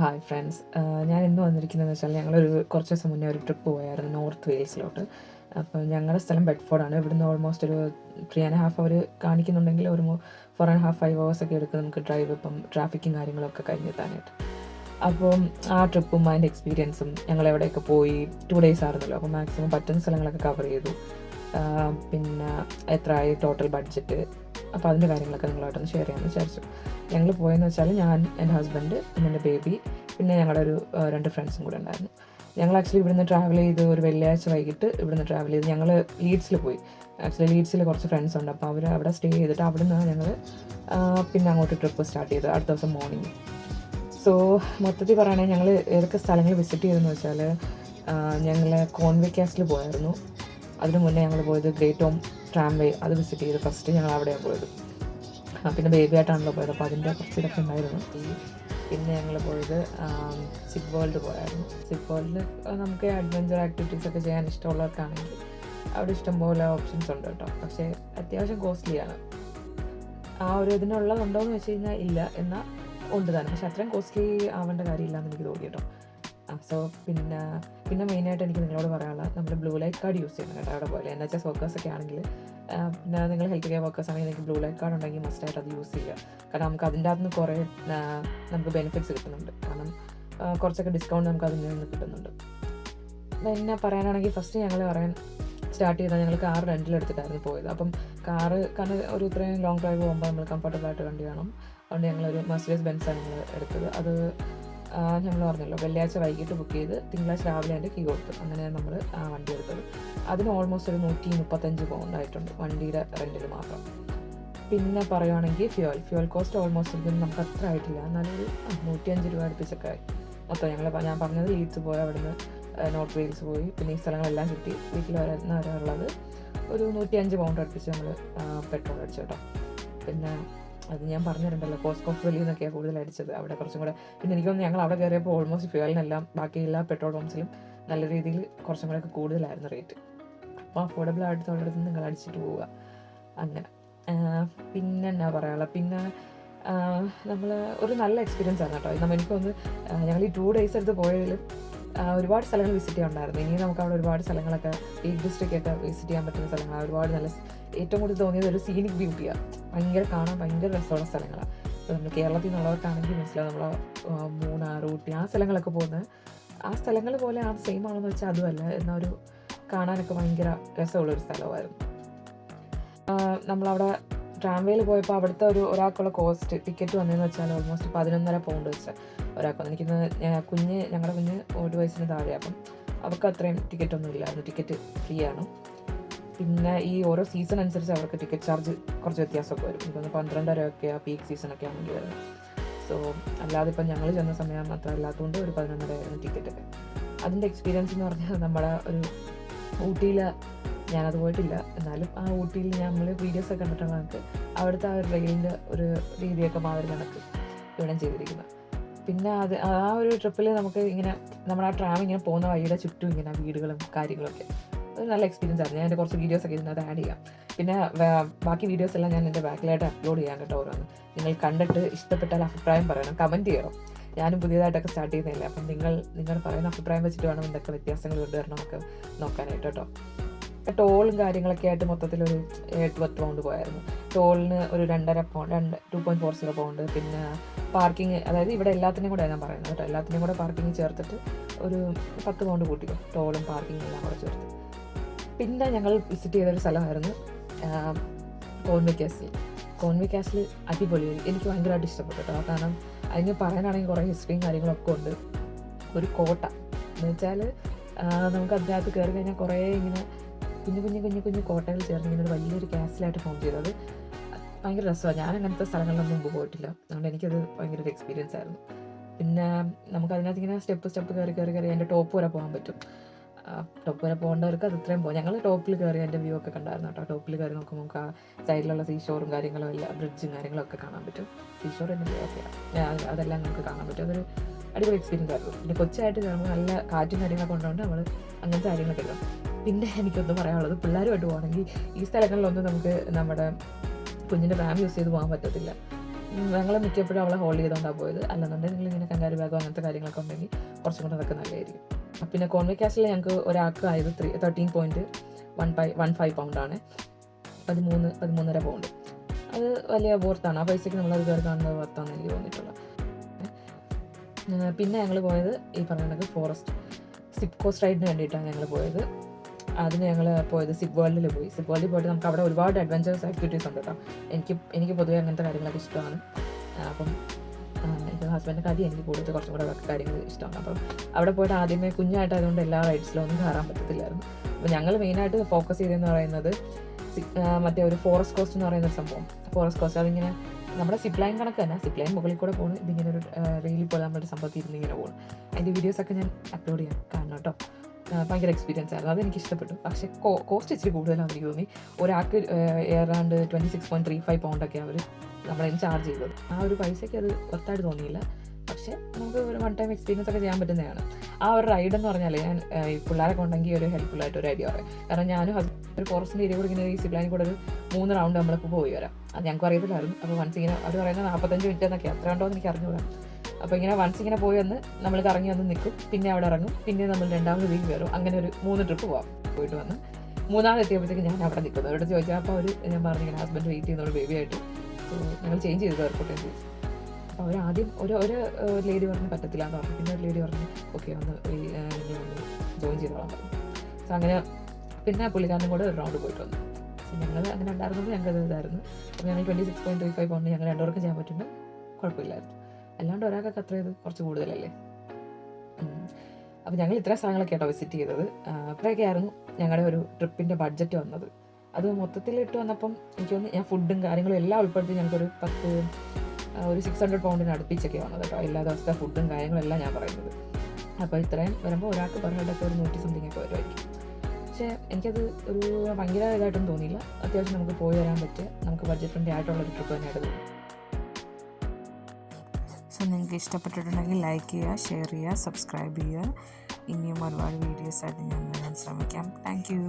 Hi friends, ഞാൻ ഇന്ന് വന്നിരിക്കുന്നതെന്ന് വെച്ചാൽ ഞങ്ങളൊരു കുറച്ച് ദിവസം മുന്നേ ഒരു ട്രിപ്പ് പോയായിരുന്നു നോർത്ത് വെയിൽസിലോട്ട്. അപ്പോൾ ഞങ്ങളുടെ സ്ഥലം ബെഡ്ഫോർഡാണ്. ഇവിടുന്ന് ഓൾമോസ്റ്റ് ഒരു 3.5 അവർ കാണിക്കുന്നുണ്ടെങ്കിൽ ഒരു 4.5 5 hours എടുക്കും നമുക്ക് ഡ്രൈവ്, ഇപ്പം ട്രാഫിക്കും കാര്യങ്ങളൊക്കെ കഴിഞ്ഞെത്താനായിട്ട്. അപ്പം ആ ട്രിപ്പും അതിൻ്റെ എക്സ്പീരിയൻസും ഞങ്ങൾ എവിടെയൊക്കെ പോയി 2 days ആയിരുന്നല്ലോ, അപ്പോൾ മാക്സിമം പറ്റുന്ന സ്ഥലങ്ങളൊക്കെ കവർ ചെയ്തു. പിന്നെ എത്രയായി ടോട്ടൽ ബഡ്ജറ്റ്, അപ്പോൾ അതിൻ്റെ കാര്യങ്ങളൊക്കെ നിങ്ങളായിട്ടൊന്ന് ഷെയർ ചെയ്യാമെന്ന് വിചാരിച്ചു. ഞങ്ങൾ പോയെന്ന് വെച്ചാൽ ഞാൻ, എൻ്റെ ഹസ്ബൻഡ്, പിന്നെ എൻ്റെ ബേബി, പിന്നെ ഞങ്ങളുടെ ഒരു 2 ഫ്രണ്ട്സും കൂടെ ഉണ്ടായിരുന്നു. ഞങ്ങൾ ആക്ച്വലി ഇവിടുന്ന് ട്രാവൽ ചെയ്ത് ഒരു വെള്ളിയാഴ്ച വൈകിട്ട് ഇവിടുന്ന് ട്രാവൽ ചെയ്ത് ഞങ്ങൾ ലീഡ്സിൽ പോയി. ആക്ച്വലി ലീഡ്സിൽ കുറച്ച് ഫ്രണ്ട്സ് ഉണ്ട്, അപ്പോൾ അവർ അവിടെ സ്റ്റേ ചെയ്തിട്ട് അവിടുന്ന് ഞങ്ങൾ പിന്നെ അങ്ങോട്ട് ട്രിപ്പ് സ്റ്റാർട്ട് ചെയ്ത് അടുത്ത ദിവസം മോർണിംഗ്. സോ മൊത്തത്തിൽ പറയുകയാണെങ്കിൽ ഞങ്ങൾ ഏതൊക്കെ സ്ഥലങ്ങൾ വിസിറ്റ് ചെയ്തെന്ന് വെച്ചാൽ, ഞങ്ങൾ കോൺവേ കാസ്റ്റിൽ പോയായിരുന്നു. അതിന് മുന്നേ ഞങ്ങൾ പോയത് ഗ്രേറ്റ് ഹോം ട്രാംവേ, അത് വിസിറ്റ് ചെയ്ത് ഫസ്റ്റ് ഞങ്ങൾ അവിടെയാണ് പോയത്. പിന്നെ ബേബി ആയിട്ടാണല്ലോ പോയത്, അപ്പോൾ അതിൻ്റെ കുറച്ച് ഇതൊക്കെ ഉണ്ടായിരുന്നു. പിന്നെ ഞങ്ങൾ പോയത് സിപ്പ് വേൾഡ് പോയായിരുന്നു. സിപ്പ് വേൾഡിൽ നമുക്ക് അഡ്വഞ്ചർ ആക്ടിവിറ്റീസ് ഒക്കെ ചെയ്യാൻ ഇഷ്ടമുള്ളവർക്കാണെങ്കിൽ അവിടെ ഇഷ്ടംപോലെ ഓപ്ഷൻസ് ഉണ്ട് കേട്ടോ. പക്ഷേ അത്യാവശ്യം കോസ്റ്റ്ലിയാണ്. ആ ഒരു ഇതിനുള്ളതുണ്ടോ എന്ന് വെച്ച് കഴിഞ്ഞാൽ ഇല്ല, എന്നാൽ ഉണ്ട് തന്നെ. പക്ഷെ അത്രയും കോസ്റ്റ്ലി ആവേണ്ട കാര്യമില്ല എന്ന് എനിക്ക് തോന്നി കേട്ടോ. സോ പിന്നെ മെയിനായിട്ട് എനിക്ക് നിങ്ങളോട് പറയാനുള്ളത്, നമ്മൾ ബ്ലൂ ലൈറ്റ് കാർഡ് യൂസ് ചെയ്യണം കേട്ടോ അവിടെ പോലെ. NHS വർക്കേഴ്സ് ഒക്കെ ആണെങ്കിൽ, പിന്നെ നിങ്ങൾ ഹെൽത്ത് കെയർ വർക്കേഴ്സ് ആണെങ്കിൽ നിങ്ങൾക്ക് ബ്ലൂ ലൈറ്റ് കാർഡ് ഉണ്ടെങ്കിൽ മസ്റ്റായിട്ട് അത് യൂസ് ചെയ്യുക. കാരണം നമുക്ക് അതിൻ്റെ അകത്ത് നിന്ന് കുറേ നമുക്ക് ബെനിഫിറ്റ്സ് കിട്ടുന്നുണ്ട്. കാരണം കുറച്ചൊക്കെ ഡിസ്കൗണ്ട് നമുക്ക് അതിൽ നിന്ന് കിട്ടുന്നുണ്ട്. പിന്നെ പറയാനാണെങ്കിൽ ഫസ്റ്റ് ഞങ്ങൾ സ്റ്റാർട്ട് ചെയ്താൽ ഞങ്ങൾ കാർ റെൻറ്റിലെടുത്തിട്ടായിരുന്നു പോയത്. അപ്പം കാരണം ഒരു ഇത്രയും ലോങ് ഡ്രൈവ് പോകുമ്പോൾ നമ്മൾ കംഫർട്ടബിളായിട്ട് വണ്ടി വേണം. അതുകൊണ്ട് ഞങ്ങളൊരു മെർസിഡീസ് ബെൻസാണ് ഞങ്ങൾ എടുത്തത്. അത് ഞങ്ങൾ പറഞ്ഞല്ലോ, വെള്ളിയാഴ്ച വൈകിട്ട് ബുക്ക് ചെയ്ത് തിങ്കളാഴ്ച രാവിലെ അതിൻ്റെ കീ കൊടുത്തു. അങ്ങനെ നമ്മൾ ആ വണ്ടി എടുത്തത്. അതിന് ഓൾമോസ്റ്റ് ഒരു 135 pound ആയിട്ടുണ്ട് വണ്ടിയുടെ റെൻറ്റിൽ മാത്രം. പിന്നെ പറയുകയാണെങ്കിൽ ഫ്യൂവൽ കോസ്റ്റ് ഓൾമോസ്റ്റ് ഇരിക്കുന്നത് നമുക്ക് അത്ര ആയിട്ടില്ല, എന്നാലും ഒരു 105 രൂപ അടുപ്പിച്ചൊക്കെ ആയി മൊത്തം. ഞാൻ പറഞ്ഞത് ലീഡ്സ് പോയി, അവിടുന്ന് നോർത്ത് വെയിൽസ് പോയി, പിന്നെ ഈ സ്ഥലങ്ങളെല്ലാം ചുറ്റി വീട്ടിൽ വരാനുള്ളത് ഒരു 105 pound അടുപ്പിച്ച് നമ്മൾ പെട്രോൾ അടിച്ചു കേട്ടോ. പിന്നെ അത് ഞാൻ പറഞ്ഞിട്ടുണ്ടല്ലോ, കോസ്കോ വെളിയിൽ നിന്നൊക്കെയാണ് കൂടുതൽ അടിച്ചത് അവിടെ കുറച്ചും കൂടെ. പിന്നെ എനിക്ക് തോന്നുന്നു ഞങ്ങൾ അവിടെ കയറിയപ്പോൾ ഓൾമോസ്റ്റ് ഫ്യൂവലിനെല്ലാം ബാക്കി എല്ലാ പെട്രോൾ പമ്പ്സിലും നല്ല രീതിയിൽ കുറച്ചും കൂടെ ഒക്കെ കൂടുതലായിരുന്നു റേറ്റ്. അപ്പോൾ അഫോർഡബിൾ ആയിട്ടുള്ളടത്ത് നിങ്ങൾ അടിച്ചിട്ട് പോവുക അങ്ങനെ. പിന്നെ എന്നാ പറയാനുള്ളത്, പിന്നെ നമ്മൾ ഒരു നല്ല എക്സ്പീരിയൻസ് ആണ് കേട്ടോ. എനിക്കൊന്ന് ഞങ്ങൾ ഈ 2 days എടുത്ത് പോയതിലും ഒരുപാട് സ്ഥലങ്ങൾ വിസിറ്റ് ചെയ്യാനുണ്ടായിരുന്നു. ഇനി നമുക്ക് അവിടെ ഒരുപാട് സ്ഥലങ്ങളൊക്കെ പീക്ക് ഡിസ്ട്രിക്റ്റ് ഒക്കെ വിസിറ്റ് ചെയ്യാൻ പറ്റുന്ന സ്ഥലങ്ങളാണ്. ഒരുപാട് നല്ല, ഏറ്റവും കൂടുതൽ തോന്നിയത് ഒരു സീനിക് ബ്യൂട്ടിയാണ്. കാണാൻ ഭയങ്കര രസമുള്ള സ്ഥലങ്ങളാണ്. ഇപ്പോൾ നമ്മൾ കേരളത്തിൽ നിന്നുള്ളവർക്കാണെങ്കിൽ മനസ്സിലാവും, നമ്മൾ മൂന്നാർ, ഊട്ടി ആ സ്ഥലങ്ങളൊക്കെ പോകുന്നത് ആ സ്ഥലങ്ങൾ പോലെ സെയിം ആണെന്ന് വെച്ചാൽ അതുമല്ല, എന്നാൽ ഒരു കാണാനൊക്കെ ഭയങ്കര രസമുള്ളൊരു സ്ഥലമായിരുന്നു. നമ്മളവിടെ ട്രാംവേയിൽ പോയപ്പോൾ അവിടുത്തെ ഒരാൾക്കുള്ള കോസ്റ്റ് ടിക്കറ്റ് വന്നതെന്ന് വെച്ചാൽ ഓൾമോസ്റ്റ് 11.5 pound വെച്ച് ഒരാൾക്ക്. എനിക്കിന്ന് ഞങ്ങളുടെ കുഞ്ഞ് 1 വയസ്സിന് താഴെ, അപ്പം അവർക്ക് അത്രയും ടിക്കറ്റൊന്നും ഇല്ലായിരുന്നു. ടിക്കറ്റ് ഫ്രീ ആണ്. പിന്നെ ഈ ഓരോ സീസൺ അനുസരിച്ച് അവർക്ക് ടിക്കറ്റ് ചാർജ് കുറച്ച് വ്യത്യാസമൊക്കെ വരും. എനിക്കൊന്ന് 12 രൂപയൊക്കെയാണ് പീക്ക് സീസണൊക്കെ ആണെങ്കിൽ വരുന്നത്. സോ അല്ലാതെ ഇപ്പം ഞങ്ങൾ ചെന്ന സമയം അത്ര അല്ലാത്തതുകൊണ്ട് ഒരു 11 ആയിരുന്നു ടിക്കറ്റൊക്കെ. അതിൻ്റെ എക്സ്പീരിയൻസ് എന്ന് പറഞ്ഞാൽ, നമ്മുടെ ഒരു ഊട്ടിയിൽ ഞാനത് പോയിട്ടില്ല, എന്നാലും ആ ഊട്ടിയിൽ നമ്മൾ വീഡിയോസൊക്കെ കണ്ടിട്ടുള്ള കണക്ക് അവിടുത്തെ ആ റെയിലിൻ്റെ ഒരു രീതിയൊക്കെ മാതിരി കണക്ക് ഇവിടെ ചെയ്തിരിക്കുന്നത്. പിന്നെ ആ ഒരു ട്രിപ്പിൽ നമുക്ക് ഇങ്ങനെ നമ്മുടെ ആ ട്രാം ഇങ്ങനെ പോകുന്ന വഴിയുടെ ചുറ്റും ഇങ്ങനെ വീടുകളും കാര്യങ്ങളൊക്കെ, അത് നല്ല എക്സ്പീരിയൻസ് ആയിരുന്നു. ഞാൻ എൻ്റെ കുറച്ച് വീഡിയോസൊക്കെ ഇതിനകത്ത് ആഡ് ചെയ്യാം. പിന്നെ ബാക്കി വീഡിയോസ് എല്ലാം ഞാൻ എൻ്റെ ബാക്കിലായിട്ട് അപ്ലോഡ് ചെയ്യാൻ കേട്ടോ ഓരോന്ന്. നിങ്ങൾ കണ്ടിട്ട് ഇഷ്ടപ്പെട്ടാൽ അഭിപ്രായം പറയണം, കമൻറ്റ് ചെയ്യണം. ഞാനും പുതിയതായിട്ടൊക്കെ സ്റ്റാർട്ട് ചെയ്യുന്നില്ല, അപ്പം നിങ്ങൾ പറയുന്ന അഭിപ്രായം വെച്ചിട്ട് വേണം എന്തൊക്കെ വ്യത്യാസങ്ങൾ കൊണ്ടുവരണമൊക്കെ നോക്കാനായിട്ട് കേട്ടോ. ടോളും കാര്യങ്ങളൊക്കെ ആയിട്ട് മൊത്തത്തിലൊരു 8-10 pound പോയായിരുന്നു. ടോളിന് ഒരു 2.40 pound. പിന്നെ പാർക്കിങ്, അതായത് ഇവിടെ എല്ലാത്തിനും കൂടെ ഞാൻ പറയുന്നത് കേട്ടോ, എല്ലാത്തിനും കൂടെ പാർക്കിങ് ചേർത്തിട്ട് ഒരു 10 pound കൂട്ടിക്കോ, ടോളും പാർക്കിങ്ങും എല്ലാം കൂടെ ചേർത്ത്. പിന്നെ ഞങ്ങൾ വിസിറ്റ് ചെയ്തൊരു സ്ഥലമായിരുന്നു കോൺവേ കാസിൽ. അടിപൊളിയായി, എനിക്ക് ഭയങ്കരമായിട്ട് ഇഷ്ടപ്പെട്ടു കേട്ടോ. കാരണം അതിന് പറയാനാണെങ്കിൽ കുറേ ഹിസ്റ്ററിയും കാര്യങ്ങളൊക്കെ ഉണ്ട്. ഒരു കോട്ട എന്ന് വെച്ചാൽ നമുക്ക് അതിനകത്ത് കയറി കഴിഞ്ഞാൽ കുറേ ഇങ്ങനെ കുഞ്ഞു കോട്ടകൾ ചേർന്ന് ഇങ്ങനെ ഒരു വലിയൊരു കാസിലായിട്ട് ഫോം ചെയ്തത്. ഭയങ്കര രസമാണ്. ഞാൻ അങ്ങനത്തെ സ്ഥലങ്ങളിലൊന്നും മുമ്പ് പോയിട്ടില്ല, അതുകൊണ്ട് എനിക്കത് ഭയങ്കര ഒരു എക്സ്പീരിയൻസ് ആയിരുന്നു. പിന്നെ നമുക്ക് അതിനകത്ത് ഇങ്ങനെ സ്റ്റെപ്പ് കയറി അതിൻ്റെ ടോപ്പ് വരെ പോകാൻ പറ്റും. ടോപ്പ് വരെ പോകേണ്ടവർക്ക് അത് ഇത്രയും പോകും. ഞങ്ങൾ ടോപ്പിൽ കയറി അതിൻ്റെ വ്യൂ ഒക്കെ കണ്ടായിരുന്നു കേട്ടോ. ടോപ്പിൽ കയറി നോക്കുമ്പോൾ നമുക്ക് ആ സൈഡിലുള്ള സീഷോറും കാര്യങ്ങളും എല്ലാം, ബ്രിഡ്ജും കാര്യങ്ങളൊക്കെ കാണാൻ പറ്റും. സീഷോർ എൻ്റെ വ്യൂ ഒക്കെയാണ്, അതെല്ലാം നമുക്ക് കാണാൻ പറ്റും. അതൊരു അടിപൊളി എക്സ്പീരിയൻസ് ആയിരുന്നു. പിന്നെ കൊച്ചായിട്ട് കയറുമ്പോൾ നല്ല കാറ്റും കാര്യങ്ങളൊക്കെ കൊണ്ടുകൊണ്ട് നമ്മൾ അങ്ങനത്തെ കാര്യങ്ങളൊക്കെ എടുക്കും. പിന്നെ എനിക്കൊന്നും പറയാനുള്ളത്, പിള്ളേരുമായിട്ട് പോകണമെങ്കിൽ ഈ സ്ഥലങ്ങളിലൊന്നും നമുക്ക് നമ്മുടെ കുഞ്ഞിൻ്റെ റാം യൂസ് ചെയ്ത് പോകാൻ പറ്റത്തില്ല. ഞങ്ങൾ മിക്കപ്പോഴും അവളെ ഹോൾഡ് ചെയ്തുകൊണ്ടാണ് പോയത്. അല്ലെന്നുണ്ടെങ്കിൽ നിങ്ങളിങ്ങനെ കങ്കാരു ബാഗോ അങ്ങനത്തെ കാര്യങ്ങളൊക്കെ ഉണ്ടെങ്കിൽ കുറച്ചും കൂടെ അതൊക്കെ നല്ലതായിരിക്കും. പിന്നെ കോൺവേ ക്യാഷിൽ ഞങ്ങൾക്ക് ഒരാൾക്ക് ആയത് 13.15 പൗണ്ടാണ്. 13.5 പൗണ്ട്. അത് വലിയ വർത്താണ്. ആ പൈസയ്ക്ക് നമ്മളത് കയറി കാണുന്നത് വർത്താണെന്ന് എനിക്ക് തോന്നിയിട്ടുള്ളത്. പിന്നെ ഞങ്ങൾ പോയത് ഈ പറഞ്ഞ സിപ്പ് കോസ്റ്റ് റൈഡിന് വേണ്ടിയിട്ടാണ് ഞങ്ങൾ പോയത്. അതിന് ഞങ്ങൾ പോയത് സിപ്പ് വേൾഡിൽ പോയി. സിപ്പ് വേൾഡിൽ പോയിട്ട് നമുക്ക് അവിടെ ഒരുപാട് അഡ്വഞ്ചറസ് ആക്ടിവിറ്റീസ് ഉണ്ട് കേട്ടോ. എനിക്ക് പൊതുവേ അങ്ങനത്തെ കാര്യങ്ങളൊക്കെ ഇഷ്ടമാണ്. അപ്പം എനിക്ക് ഹസ്ബൻഡിൻ്റെ കാര്യം എനിക്ക് കൂടുതൽ കുറച്ചും കൂടെ കാര്യങ്ങൾ ഇഷ്ടമാണ്. അപ്പം അവിടെ പോയിട്ട് ആദ്യമേ കുഞ്ഞായിട്ടായതുകൊണ്ട് എല്ലാ റൈഡ്സിലും ഒന്നും കയറാൻ പറ്റത്തില്ലായിരുന്നു. അപ്പോൾ ഞങ്ങൾ മെയിനായിട്ട് ഫോക്കസ് ചെയ്തതെന്ന് പറയുന്നത് മറ്റേ ഒരു ഫോറസ്റ്റ് കോസ്റ്റ് എന്ന് പറയുന്ന സംഭവം. ഫോറസ്റ്റ് കോസ്റ്റ് അതിങ്ങനെ നമ്മുടെ സിപ്പ് ലൈൻ കണക്ക് തന്നെ. സിപ്പ് ലൈൻ മുകളിൽ കൂടെ പോകുന്നു. ഇതിങ്ങനെ ഒരു റെയിലിൽ പോലെ നമ്മുടെ സംഭവത്തിൽ ഇരുന്ന് ഇങ്ങനെ പോകുന്നു. അതിൻ്റെ വീഡിയോസൊക്കെ ഞാൻ അപ്ലോഡ് ചെയ്യാം കാണണം കേട്ടോ. ഭയങ്കര എക്സ്പീരിയൻസ് ആയിരുന്നു. അതെനിക്ക് ഇഷ്ടപ്പെട്ടു. പക്ഷേ കോസ്റ്റ് ഇച്ചിരി കൂടുതലാണെന്ന് എനിക്ക് തോന്നി. ഒരാൾക്ക് ഏതാണ്ട് 26.35 പൗണ്ടൊക്കെ അവർ നമ്മളതിന് ചാർജ് ചെയ്തത്. ആ ഒരു പൈസയ്ക്ക് അത് വർത്തായിട്ട് തോന്നിയില്ല. പക്ഷേ നമുക്ക് ഒരു വൺ ടൈം എക്സ്പീരിയൻസ് ഒക്കെ ചെയ്യാൻ പറ്റുന്നതാണ്. ആ ഒരു റൈഡ് എന്ന് പറഞ്ഞാൽ ഞാൻ ഈ പിള്ളേരൊക്കെ ഉണ്ടെങ്കിൽ ഒരു ഹെൽപ്ഫുള്ളായിട്ട് ഒരു ഐഡിയ പറയാം. കാരണം ഞാനും ഒരു ഫോറസ്റ്റിൻ്റെ ഏരിയ കൂടെ ഇങ്ങനെ ഈ സിപ്പ് ലൈനിൽ കൂടെ ഒരു 3 റൗണ്ട് നമ്മളിപ്പോൾ പോയി വരാം. അത് ഞങ്ങൾക്ക് അറിയത്തില്ലായിരുന്നു. അപ്പോൾ വൺസ് ഇങ്ങനെ അവർ പറയുന്നത് 45 മിനിറ്റ് എന്നൊക്കെ അത്ര ഉണ്ടോ എന്ന് എനിക്ക് അറിഞ്ഞുകൂടാ. അപ്പോൾ ഇങ്ങനെ വൺസ് ഇങ്ങനെ പോയി വന്ന് നമ്മൾ കറങ്ങി വന്ന് നിൽക്കും. പിന്നെ അവിടെ ഇറങ്ങും. പിന്നെ നമ്മൾ രണ്ടാമത് വീക്ക് കയറും. അങ്ങനെ ഒരു 3 ട്രിപ്പ് പോയിട്ട് വന്ന് 3ാമത് എത്തിയപ്പോഴത്തേക്ക് ഞാൻ അവിടെ നിൽക്കുന്നു. അവിടെ ചോദിച്ചാൽ അപ്പോൾ ഞാൻ പറഞ്ഞു ഇങ്ങനെ ഹസ്ബൻഡ് വെയിറ്റ് ചെയ്യുന്ന ബേബിയായിട്ട്. സോ ഞങ്ങൾ ചേഞ്ച് ചെയ്തു എയർപോർട്ടിൽ ചോദിച്ചു. അപ്പോൾ അവർ ആദ്യം ഒരു ലേഡി പറഞ്ഞ് പറ്റത്തില്ല എന്ന് പറഞ്ഞു. പിന്നെ ഒരു ലേഡി പറഞ്ഞു ഓക്കെ ഒന്ന് ജോയിൻ ചെയ്തോളാൻ പറഞ്ഞു. സോ അങ്ങനെ പിന്നെ പുള്ളിക്കാരനും കൂടെ ഒരു റൗണ്ട് പോയിട്ട് വന്നു. സോ ഞങ്ങൾ അങ്ങനെ ഉണ്ടായിരുന്നത് ഞങ്ങൾക്ക് ഇതായിരുന്നു. അപ്പോൾ ഞങ്ങൾ 26.35 പൗണ്ട് ഞങ്ങൾ രണ്ടുപേർക്കും ചെയ്യാൻ പറ്റുമ്പോൾ കുഴപ്പമില്ലായിരുന്നു. അല്ലാണ്ട് ഒരാൾക്കൊക്കെ അത്ര ഇത് കുറച്ച് കൂടുതലല്ലേ. അപ്പോൾ ഞങ്ങൾ ഇത്ര സ്ഥലങ്ങളൊക്കെ ആട്ടോ വിസിറ്റ് ചെയ്തത്. അപ്പോഴൊക്കെ ആയിരുന്നു ഞങ്ങളുടെ ഒരു ട്രിപ്പിൻ്റെ ബഡ്ജറ്റ് വന്നത്. അത് മൊത്തത്തിൽ ഇട്ട് വന്നപ്പം എനിക്ക് തോന്നുന്നു ഞാൻ ഫുഡും കാര്യങ്ങളും എല്ലാം ഉൾപ്പെടുത്തി ഞങ്ങൾക്കൊരു 600 പൗണ്ടിന് അടുപ്പിച്ചൊക്കെ വന്നത് കേട്ടോ. എല്ലാ ദിവസത്തെ ഫുഡും കാര്യങ്ങളെല്ലാം ഞാൻ പറയുന്നത്. അപ്പോൾ ഇത്രയും വരുമ്പോൾ ഒരാൾക്ക് പെർ ഹെഡൊക്കെ ഒരു 100 സംതിങ് ഒക്കെ വരുമായിരിക്കും. പക്ഷേ എനിക്കത് ഒരു ഭയങ്കര ഇതായിട്ടൊന്നും തോന്നിയില്ല. അത്യാവശ്യം നമുക്ക് പോയി വരാൻ പറ്റിയ നമുക്ക് ബഡ്ജറ്റ് ഫ്രണ്ട്ലി ആയിട്ടുള്ളൊരു ട്രിപ്പ് തന്നെയായിട്ട് തോന്നി. സോ നിങ്ങൾക്ക് ഇഷ്ടപ്പെട്ടിട്ടുണ്ടെങ്കിൽ ലൈക്ക് ചെയ്യുക, ഷെയർ ചെയ്യുക, സബ്സ്ക്രൈബ് ചെയ്യുക. ഇനിയും ഒരുപാട് വീഡിയോസായിട്ട് ഞാൻ ശ്രമിക്കാം. Thank you.